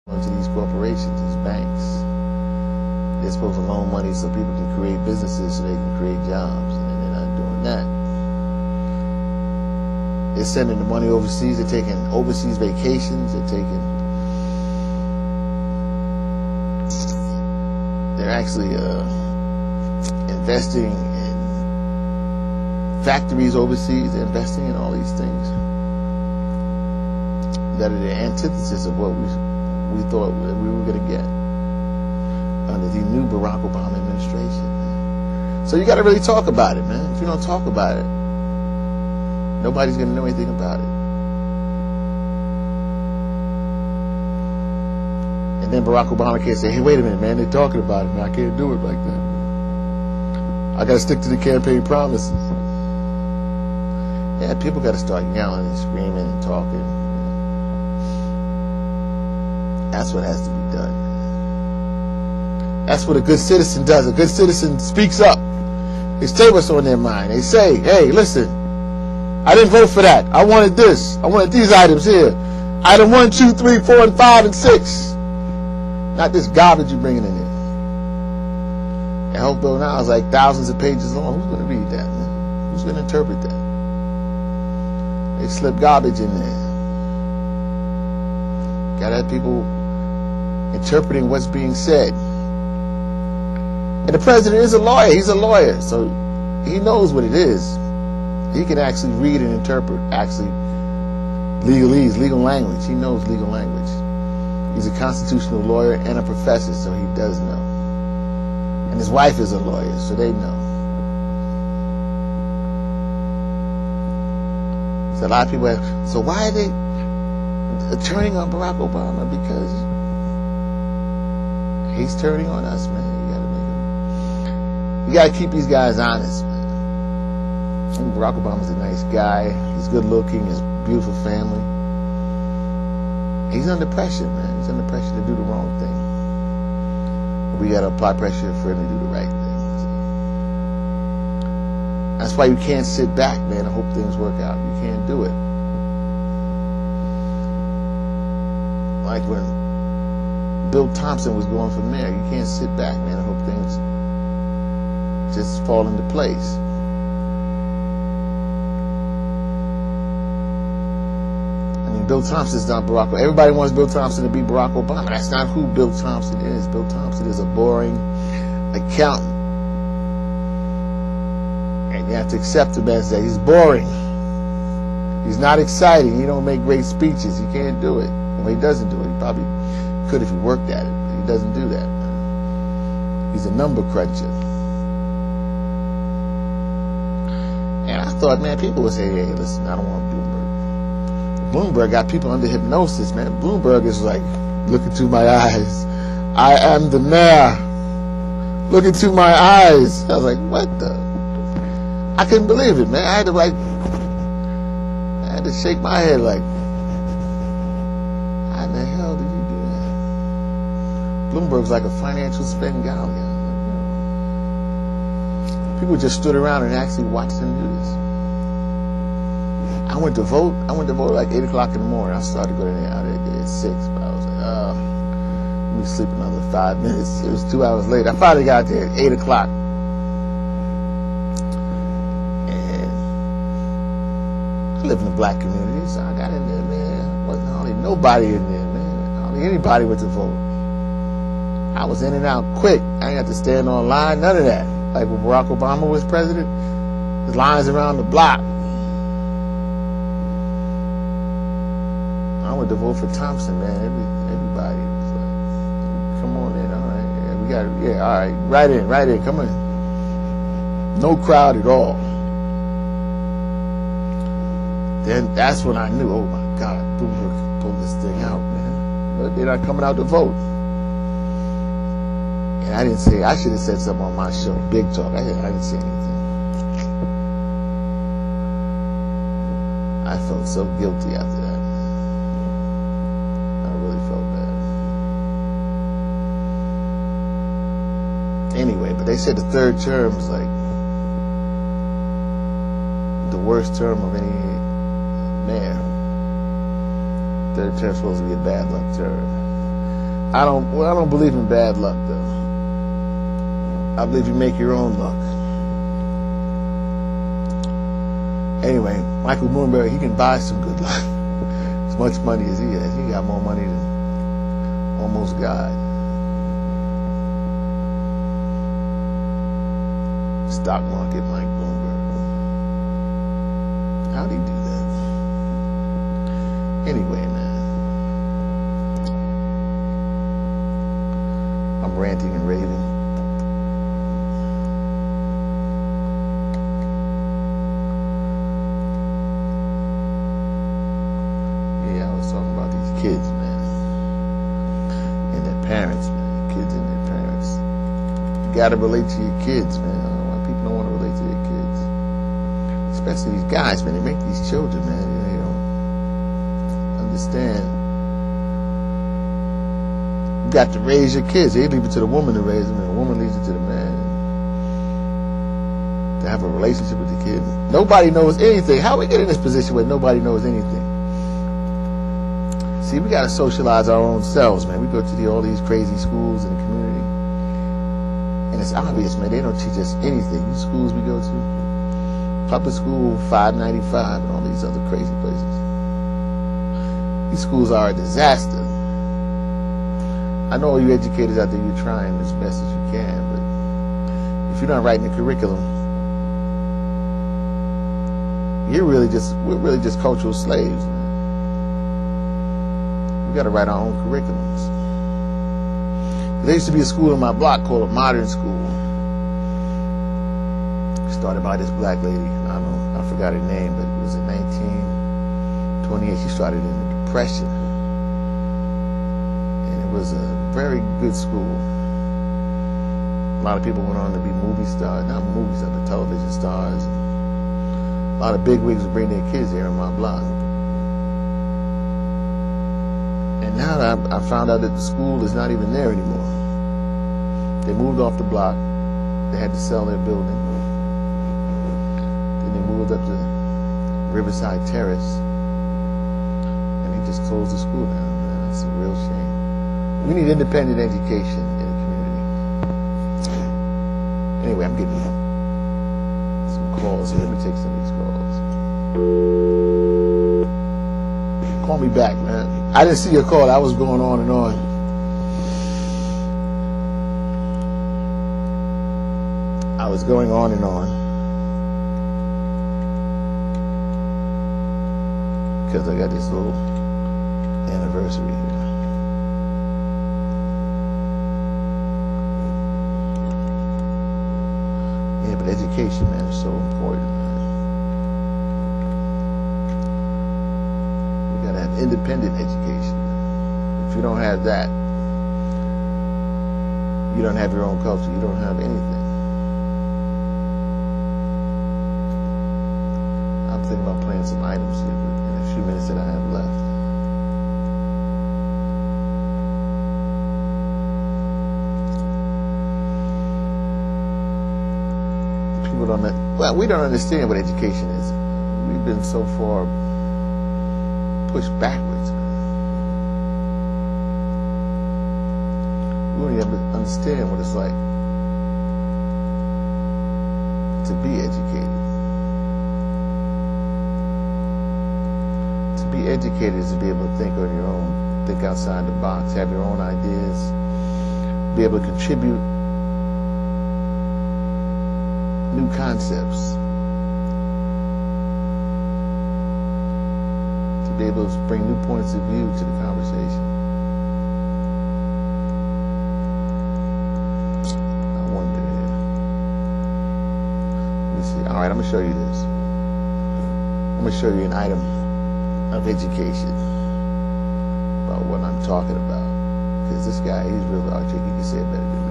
to these corporations, these banks. They're supposed to loan money so people can create businesses, so they can create jobs, and they're not doing that. They're sending the money overseas. They're taking overseas vacations. They're actually investing in factories overseas. They're investing in all these things that are the antithesis of what we thought we were going to get under the new Barack Obama administration. So you got to really talk about it, man. If you don't talk about it, nobody's going to know anything about it. And then Barack Obama can't say, hey, wait a minute, man, they're talking about it, man. I can't do it like that. I got to stick to the campaign promises. Yeah, people got to start yelling and screaming and talking. That's what has to be done. That's what a good citizen does. A good citizen speaks up. They say what's on their mind. They say, hey, listen, I didn't vote for that. I wanted this. I wanted these items here. Item 1, 2, 3, 4, and 5, and 6. Not this garbage you're bringing in here. The health bill now is like thousands of pages long. Who's going to read that, man? Who's going to interpret that? They slip garbage in there. Got to have people interpreting what's being said. And the president is a lawyer. He's a lawyer, so he knows what it is. He can actually read and interpret legalese, legal language. He knows legal language. He's a constitutional lawyer and a professor, so he does know. And his wife is a lawyer, so they know. So a lot of people ask, so why are they turning on Barack Obama? Because he's turning on us, man. You gotta keep these guys honest, man. And Barack Obama's a nice guy. He's good looking. He's a beautiful family. He's under pressure, man. He's under pressure to do the wrong thing. We gotta apply pressure for him to do the right thing. That's why you can't sit back, man, and hope things work out. You can't do it. Like when Bill Thompson was going for mayor, you can't sit back, man, and hope things just fall into place. I mean, Bill Thompson's not Barack Obama. Everybody wants Bill Thompson to be Barack Obama. That's not who Bill Thompson is. Bill Thompson is a boring accountant. And you have to accept him as that. He's boring. He's not exciting. He don't make great speeches. He can't do it. Well, he doesn't do it. He probably could if he worked at it, but he doesn't do that. He's a number cruncher. And I thought, man, people would say, hey, listen, I don't want Bloomberg. Bloomberg got people under hypnosis, man. Bloomberg is like, look into my eyes. I am the mayor. Look into my eyes. I was like, what the? I couldn't believe it, man. I had to shake my head like, how in the hell did you do that? Bloomberg's like a financial Svengali. People just stood around and actually watched him do this. I went to vote at like 8 o'clock in the morning. I started going out at 6, but I was like, let me sleep another 5 minutes. It was 2 hours later. I finally got there at 8 o'clock. And I live in a black community, so I got in there, man. Wasn't hardly nobody in there, man. Hardly anybody went to vote. I was in and out quick. I ain't got to stand on line, none of that. Like when Barack Obama was president, there's lines around the block. I went to vote for Thompson, man. Everybody was like, come on in, all right. Yeah, we got it. Yeah, all right. Right in, come in. No crowd at all. Then that's when I knew, oh my God, Bloomberg pulled this thing out, man. But they're not coming out to vote. And I didn't say, I should have said something on my show, Big Talk. I didn't say anything. I felt so guilty after that. I really felt bad. Anyway, but they said the third term is like the worst term of any mayor. Third term is supposed to be a bad luck term. I don't believe in bad luck, though. I believe you make your own luck. Anyway, Michael Bloomberg, he can buy some good luck. As much money as he has. He got more money than almost God. Stock market, Mike Bloomberg. How'd he do that? Anyway, man. I'm ranting and raving. Talking about these kids, man, and their parents, man. Kids and their parents. You gotta relate to your kids, man. I don't know why people don't want to relate to their kids, especially these guys, man. They make these children, man. They don't understand. You got to raise your kids. They leave it to the woman to raise them, and the woman leaves it to the man to have a relationship with the kid. Nobody knows anything. How we get in this position where nobody knows anything? See, we got to socialize our own selves, man. We go to all these crazy schools in the community. And it's obvious, man, they don't teach us anything. These schools we go to, public school, $5.95, and all these other crazy places. These schools are a disaster. I know all you educators out there, you're trying as best as you can, but if you're not writing the curriculum, we're really just cultural slaves, man. We got to write our own curriculums. There used to be a school in my block called a modern school. Started by this black lady. I forgot her name, but it was in 1928. She started in the Depression. And it was a very good school. A lot of people went on to be movie stars, not movie stars, but television stars. A lot of bigwigs would bring their kids there in my block. And now I found out that the school is not even there anymore. They moved off the block. They had to sell their building. Then they moved up to Riverside Terrace. And they just closed the school down, man. That's a real shame. We need independent education in the community. Anyway, I'm getting some calls here. Let me take some of these calls. Call me back, man. I didn't see your call. I was going on and on. I was going on and on. Because I got this little anniversary here. Yeah, but education, man, is so important, man. We gotta have independent education. If you don't have that, you don't have your own culture. You don't have anything. I'm thinking about playing some items here in a few minutes that I have left. People don't. Well, we don't understand what education is. We've been so far pushed backwards. We don't even understand what it's like to be educated. To be educated is to be able to think on your own, think outside the box, have your own ideas, be able to contribute new concepts, to be able to bring new points of view to the conversation. I wonder here. Let me see. All right, I'm going to show you this. I'm going to show you an item of education about what I'm talking about. Because this guy, he's real articulate. He can say it better than me.